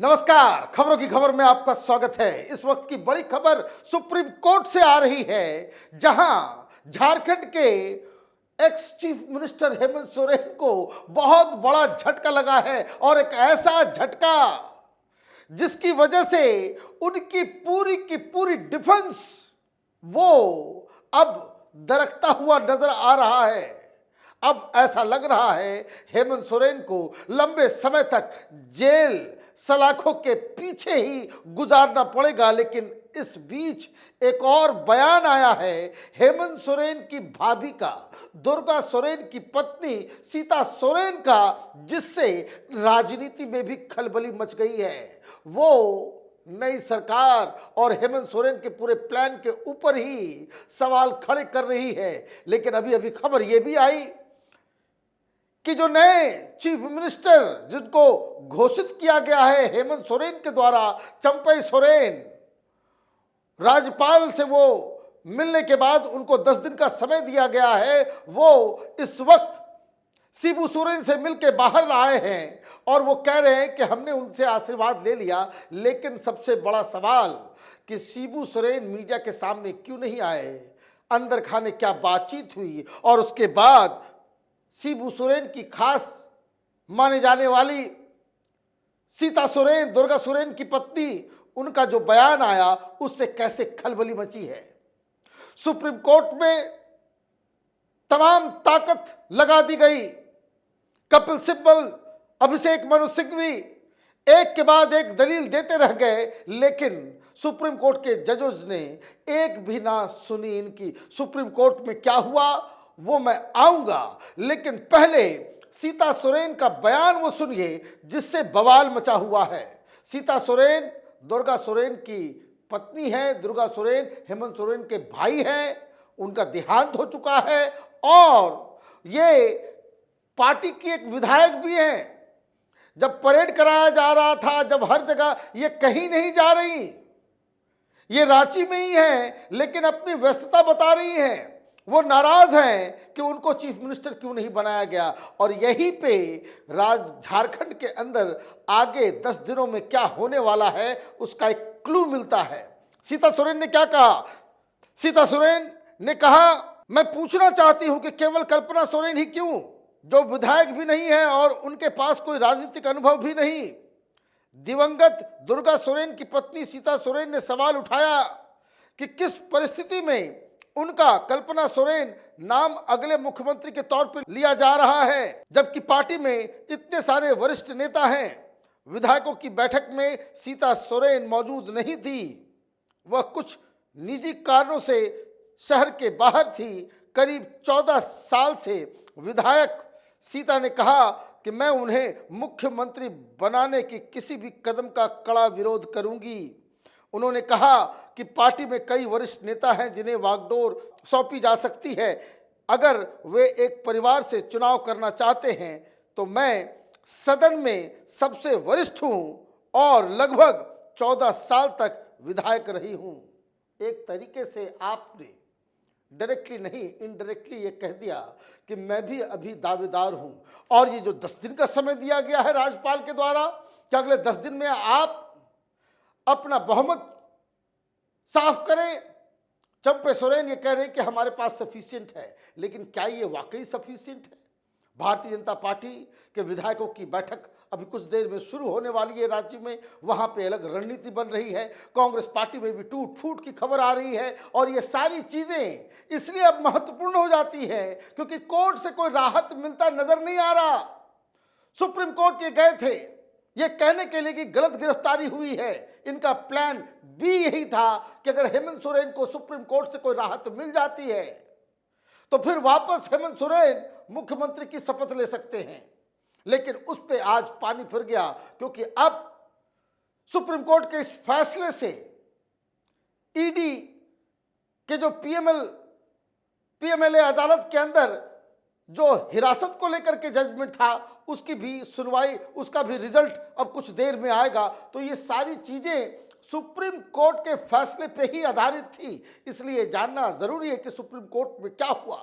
नमस्कार, खबरों की खबर में आपका स्वागत है। इस वक्त की बड़ी खबर सुप्रीम कोर्ट से आ रही है, जहां झारखंड के ex chief minister Hemant Soren को बहुत बड़ा झटका लगा है और एक ऐसा झटका जिसकी वजह से उनकी पूरी की पूरी डिफेंस वो अब दरकता हुआ नजर आ रहा है। अब ऐसा लग रहा है हेमंत सोरेन को लंबे समय तक जेल सलाखों के पीछे ही गुजारना पड़ेगा। लेकिन इस बीच एक और बयान आया है हेमंत सोरेन की भाभी का, दुर्गा सोरेन की पत्नी सीता सोरेन का, जिससे राजनीति में भी खलबली मच गई है। वो नई सरकार और हेमंत सोरेन के पूरे प्लान के ऊपर ही सवाल खड़े कर रही है। लेकिन अभी अभी खबर यह भी आई कि जो नए चीफ मिनिस्टर जिनको घोषित किया गया है हेमंत सोरेन के द्वारा, चंपई सोरेन, राज्यपाल से वो मिलने के बाद उनको 10 दिन का समय दिया गया है। वो इस वक्त शिबू सोरेन से मिलके बाहर आए हैं और वो कह रहे हैं कि हमने उनसे आशीर्वाद ले लिया। लेकिन सबसे बड़ा सवाल कि शिबू सोरेन मीडिया के सामने क्यों नहीं आए, अंदर खाने क्या बातचीत हुई, और उसके बाद शिबू सोरेन की खास माने जाने वाली सीता सोरेन, दुर्गा सोरेन की पत्नी, उनका जो बयान आया उससे कैसे खलबली मची है। सुप्रीम कोर्ट में तमाम ताकत लगा दी गई। कपिल सिब्बल, अभिषेक मनु सिंघवी एक के बाद एक दलील देते रह गए, लेकिन सुप्रीम कोर्ट के जजों ने एक भी ना सुनी इनकी। सुप्रीम कोर्ट में क्या हुआ वो मैं आऊंगा, लेकिन पहले सीता सोरेन का बयान वो सुनिए जिससे बवाल मचा हुआ है। सीता सोरेन दुर्गा सोरेन की पत्नी है। दुर्गा सोरेन हेमंत सोरेन के भाई हैं। उनका देहांत हो चुका है और ये पार्टी की एक विधायक भी हैं। जब परेड कराया जा रहा था, जब हर जगह, ये कहीं नहीं जा रही, ये रांची में ही है, लेकिन अपनी व्यस्तता बता रही हैं। वो नाराज हैं कि उनको चीफ मिनिस्टर क्यों नहीं बनाया गया। और यहीं पे झारखंड के अंदर आगे 10 दिनों में क्या होने वाला है उसका एक क्लू मिलता है। सीता सोरेन ने क्या कहा? सीता सोरेन ने कहा, मैं पूछना चाहती हूं कि केवल कल्पना सोरेन ही क्यों, जो विधायक भी नहीं है और उनके पास कोई राजनीतिक अनुभव भी नहीं। दिवंगत दुर्गा सोरेन की पत्नी सीता सोरेन ने सवाल उठाया कि किस परिस्थिति में उनका कल्पना सोरेन नाम अगले मुख्यमंत्री के तौर पर लिया जा रहा है, जबकि पार्टी में इतने सारे वरिष्ठ नेता हैं। विधायकों की बैठक में सीता सोरेन मौजूद नहीं थी। वह कुछ निजी कारणों से शहर के बाहर थी। करीब 14 साल से विधायक सीता ने कहा कि मैं उन्हें मुख्यमंत्री बनाने की किसी भी कदम का कड़ा विरोध करूंगी। उन्होंने कहा कि पार्टी में कई वरिष्ठ नेता हैं जिन्हें वागडोर सौंपी जा सकती है। अगर वे एक परिवार से चुनाव करना चाहते हैं तो मैं सदन में सबसे वरिष्ठ हूं और लगभग 14 साल तक विधायक रही हूं। एक तरीके से आपने डायरेक्टली नहीं, इनडायरेक्टली ये कह दिया कि मैं भी अभी दावेदार हूं। और ये जो 10 दिन का समय दिया गया है राज्यपाल के द्वारा कि अगले 10 दिन में आप अपना बहुमत साफ करें। चंपई सोरेन ये कह रहे हैं कि हमारे पास सफिशिएंट है, लेकिन क्या ये वाकई सफिशिएंट है? भारतीय जनता पार्टी के विधायकों की बैठक अभी कुछ देर में शुरू होने वाली है राज्य में। वहां पे अलग रणनीति बन रही है। कांग्रेस पार्टी में भी टूट फूट की खबर आ रही है। और ये सारी चीजें इसलिए अब महत्वपूर्ण हो जाती है क्योंकि कोर्ट से कोई राहत मिलता नजर नहीं आ रहा। सुप्रीम कोर्ट ये गए थे ये कहने के लिए कि गलत गिरफ्तारी हुई है। इनका प्लान बी यही था कि अगर हेमंत सोरेन को सुप्रीम कोर्ट से कोई राहत मिल जाती है तो फिर वापस हेमंत सोरेन मुख्यमंत्री की शपथ ले सकते हैं। लेकिन उस पे आज पानी फिर गया क्योंकि अब सुप्रीम कोर्ट के इस फैसले से ईडी के जो पीएमएलए अदालत के अंदर जो हिरासत को लेकर के जजमेंट था उसकी भी सुनवाई, उसका भी रिजल्ट अब कुछ देर में आएगा। तो ये सारी चीजें सुप्रीम कोर्ट के फैसले पे ही आधारित थी। इसलिए जानना जरूरी है कि सुप्रीम कोर्ट में क्या हुआ।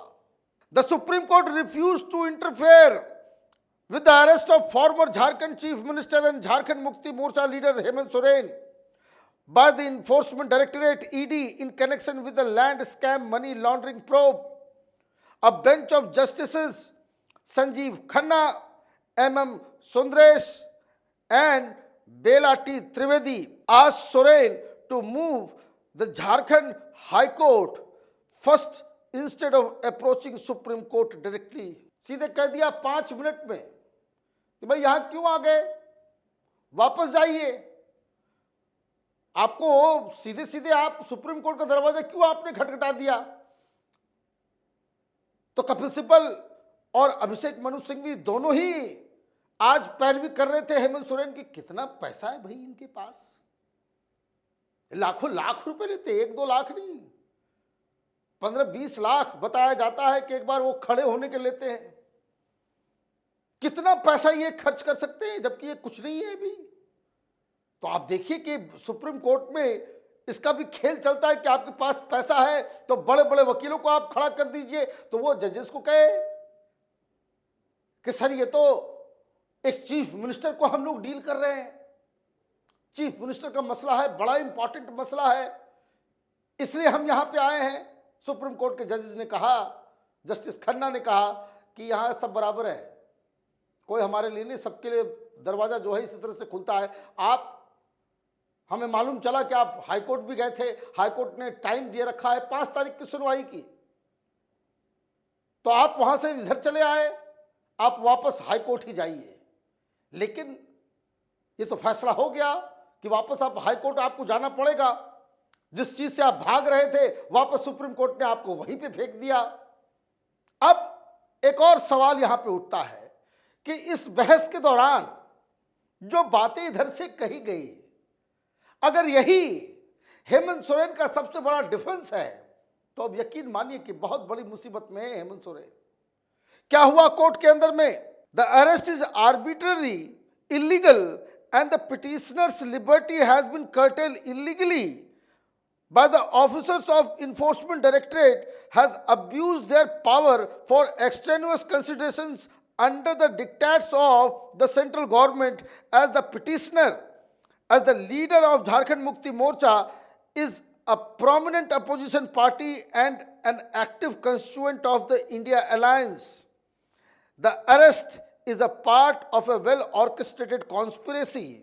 The supreme court refuse to interfere with the arrest of former Jharkhand Chief Minister and Jharkhand Mukti Morcha leader Hemant Soren by the Enforcement Directorate ED in connection with the land scam money laundering probe, a bench of justices Sanjeev Khanna, M. Sundaresh and Bela T. Trivedi asked Soren to move the Jharkhand High Court first instead of approaching Supreme Court directly. सीधे कह दिया 5 minute में कि भाई यहां क्यों आ गए, वापस जाइए। आपको सीधे सीधे आप सुप्रीम कोर्ट का दरवाजा क्यों आपने खटखटा दिया? तो कपिल सिब्बल और अभिषेक मनु सिंघवी दोनों ही आज पैरवी कर रहे थे हेमंत सोरेन की। कितना पैसा है भाई इनके पास, लाखों लाख रुपए लेते, 1-2 लाख नहीं, 15-20 लाख बताया जाता है कि एक बार वो खड़े होने के लेते हैं। कितना पैसा ये खर्च कर सकते हैं जबकि ये कुछ नहीं है अभी। तो आप देखिए कि सुप्रीम कोर्ट में इसका भी खेल चलता है कि आपके पास पैसा है तो बड़े बड़े वकीलों को आप खड़ा कर दीजिए, तो वो जजेस को कहे कि सर ये तो एक चीफ मिनिस्टर को हम लोग डील कर रहे हैं, चीफ मिनिस्टर का मसला है, बड़ा इंपॉर्टेंट मसला है, इसलिए हम यहां पे आए हैं। सुप्रीम कोर्ट के जजेस ने कहा, जस्टिस खन्ना ने कहा कि यहां सब बराबर है, कोई हमारे लिए नहीं, सबके लिए दरवाजा जो है इसी तरह से खुलता है। आप, हमें मालूम चला कि आप हाईकोर्ट भी गए थे, हाईकोर्ट ने टाइम दिए रखा है 5 तारीख की सुनवाई की, तो आप वहां से इधर चले आए, आप वापस हाईकोर्ट ही जाइए। लेकिन ये तो फैसला हो गया कि वापस आप हाईकोर्ट आपको जाना पड़ेगा। जिस चीज से आप भाग रहे थे वापस सुप्रीम कोर्ट ने आपको वहीं पे फेंक दिया। अब एक और सवाल यहां पे उठता है कि इस बहस के दौरान जो बातें इधर से कही गई, अगर यही हेमंत सोरेन का सबसे बड़ा डिफेंस है तो अब यकीन मानिए कि बहुत बड़ी मुसीबत में है हेमंत सोरेन। क्या हुआ कोर्ट के अंदर में? The arrest is arbitrary, illegal and the petitioner's liberty has been curtailed illegally by the officers of enforcement directorate has abused their power for extraneous considerations under the dictates of the central government, as the petitioner, as the leader of Jharkhand Mukti Morcha, is a prominent opposition party and an active constituent of the India Alliance. The arrest is a part of a well-orchestrated conspiracy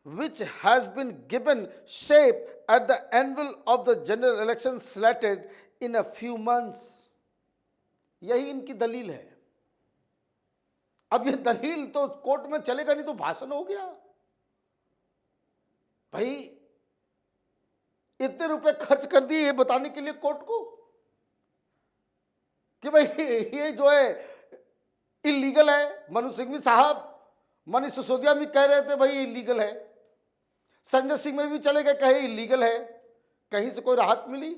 which has been given shape at the anvil of the general election slated in a few months. यही इनकी दलील है। अब ये दलील तो court में चलेगा नहीं तो भाषण हो गया। भाई इतने रुपए खर्च कर दिए ये बताने के लिए कोर्ट को कि भाई ये जो है इलीगल है। मनु सिंघवी साहब, मनीष सिसोदिया भी कह रहे थे भाई इलीगल है, संजय सिंह में भी चले गए, कहे इलीगल है। कहीं से कोई राहत मिली?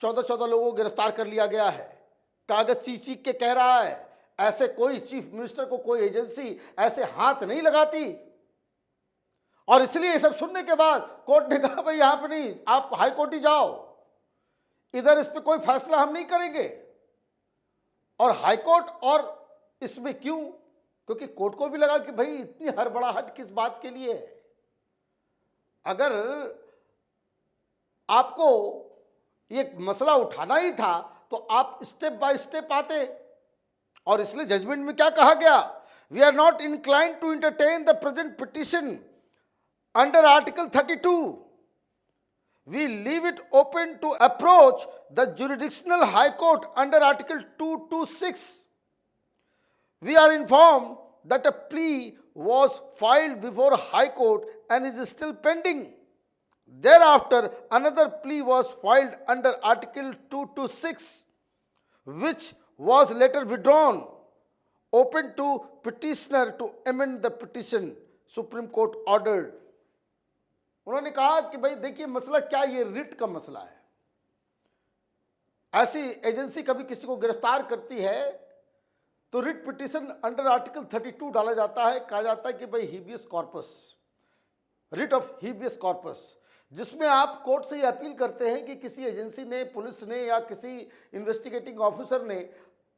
14 लोगों को गिरफ्तार कर लिया गया है। कागज चीख के कह रहा है, ऐसे कोई चीफ मिनिस्टर को कोई एजेंसी ऐसे हाथ नहीं लगाती। और इसलिए ये सब सुनने के बाद कोर्ट ने कहा भाई यहां पर नहीं, आप हाई कोर्ट ही जाओ, इधर इस पे कोई फैसला हम नहीं करेंगे। और हाई कोर्ट, और इसमें क्यों? क्योंकि कोर्ट को भी लगा कि भाई इतनी हड़बड़ाहट किस बात के लिए है। अगर आपको ये मसला उठाना ही था तो आप स्टेप बाय स्टेप आते। और इसलिए जजमेंट में क्या कहा गया? We are not inclined to entertain the present petition under article 32. We leave it open to approach the jurisdictional high court under article 226. We are informed that a plea was filed before high court and is still pending. Thereafter, another plea was filed under article 226, which was later withdrawn, open to petitioner to amend the petition. Supreme Court ordered. उन्होंने कहा कि भाई देखिए मसला क्या, ये writ का मसला है। ऐसी एजेंसी कभी किसी को गिरफ्तार करती है तो रिट पिटीशन अंडर आर्टिकल 32 डाला जाता है। कहा जाता है कि भाई हीबियस कॉर्पस, रिट ऑफ हीबियस कॉर्पस, जिसमें आप कोर्ट से ये अपील करते हैं कि किसी एजेंसी ने, पुलिस ने या किसी इन्वेस्टिगेटिंग ऑफिसर ने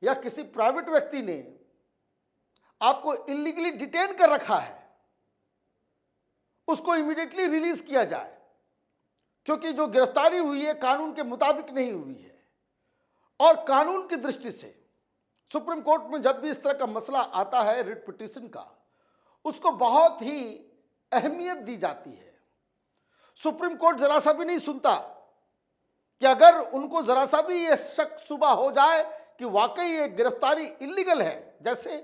या किसी प्राइवेट व्यक्ति ने आपको इलीगली डिटेन कर रखा है, उसको इमीडिएटली रिलीज किया जाए, क्योंकि जो गिरफ्तारी हुई है कानून के मुताबिक नहीं हुई है। और कानून की दृष्टि से सुप्रीम कोर्ट में जब भी इस तरह का मसला आता है रिट पिटीशन का, उसको बहुत ही अहमियत दी जाती है। सुप्रीम कोर्ट जरा सा भी नहीं सुनता कि अगर उनको जरा सा भी ये शक शुबा हो जाए कि वाकई ये गिरफ्तारी इलीगल है, जैसे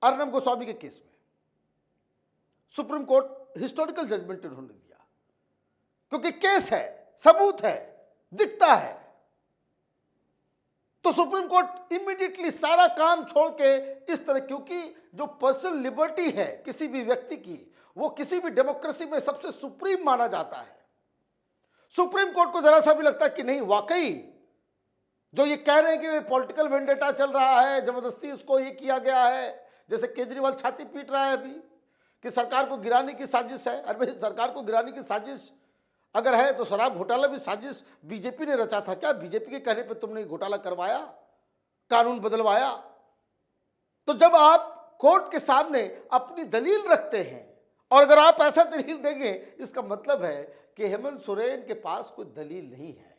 अर्नब गोस्वामी के केस में सुप्रीम कोर्ट हिस्टोरिकल जजमेंट उन्होंने दिया, क्योंकि केस है, सबूत है, दिखता है। तो सुप्रीम कोर्ट इमीडिएटली सारा काम छोड़ के इस तरह, क्योंकि जो पर्सनल लिबर्टी है किसी भी व्यक्ति की, वो किसी भी डेमोक्रेसी में सबसे सुप्रीम माना जाता है। सुप्रीम कोर्ट को जरा सा भी लगता है कि नहीं, वाकई जो ये कह रहे हैं कि पॉलिटिकल वेंडेटा चल रहा है, जबरदस्ती उसको ये किया गया है, जैसे केजरीवाल छाती पीट रहा है अभी कि सरकार को गिराने की साजिश है। अरे भाई, सरकार को गिराने की साजिश अगर है तो शराब घोटाला भी साजिश बीजेपी ने रचा था क्या? बीजेपी के कहने पे तुमने घोटाला करवाया, कानून बदलवाया। तो जब आप कोर्ट के सामने अपनी दलील रखते हैं और अगर आप ऐसा दलील देंगे, इसका मतलब है कि हेमंत सोरेन के पास कोई दलील नहीं है।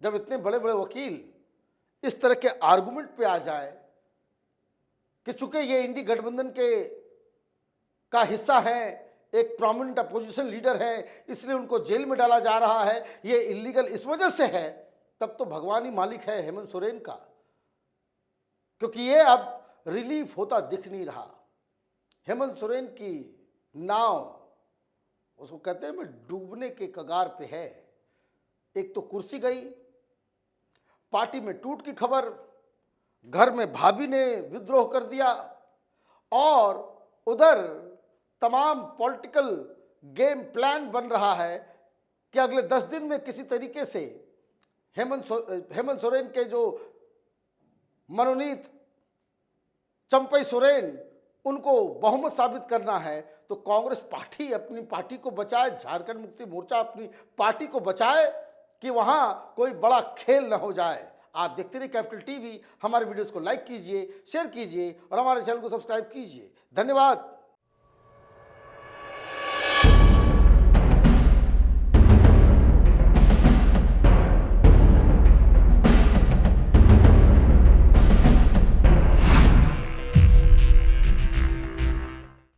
जब इतने बड़े बड़े वकील इस तरह के आर्गुमेंट पे आ जाए कि चूंकि ये इंडी गठबंधन का हिस्सा है, एक प्रोमिनेंट अपोजिशन लीडर है, इसलिए उनको जेल में डाला जा रहा है, ये इलीगल इस वजह से है, तब तो भगवान ही मालिक है हेमंत सोरेन का, क्योंकि ये अब रिलीफ होता दिख नहीं रहा। हेमंत सोरेन की नाव, उसको कहते हैं मैं डूबने के कगार पे है। एक तो कुर्सी गई, पार्टी में टूट की खबर, घर में भाभी ने विद्रोह कर दिया, और उधर तमाम पॉलिटिकल गेम प्लान बन रहा है कि अगले 10 दिन में किसी तरीके से हेमंत सोरेन के जो मनोनीत चंपई सोरेन, उनको बहुमत साबित करना है। तो कांग्रेस पार्टी अपनी पार्टी को बचाए, झारखंड मुक्ति मोर्चा अपनी पार्टी को बचाए कि वहां कोई बड़ा खेल न हो जाए। आप देखते रहिए कैपिटल टीवी। हमारे वीडियोस को लाइक कीजिए, शेयर कीजिए और हमारे चैनल को सब्सक्राइब कीजिए। धन्यवाद।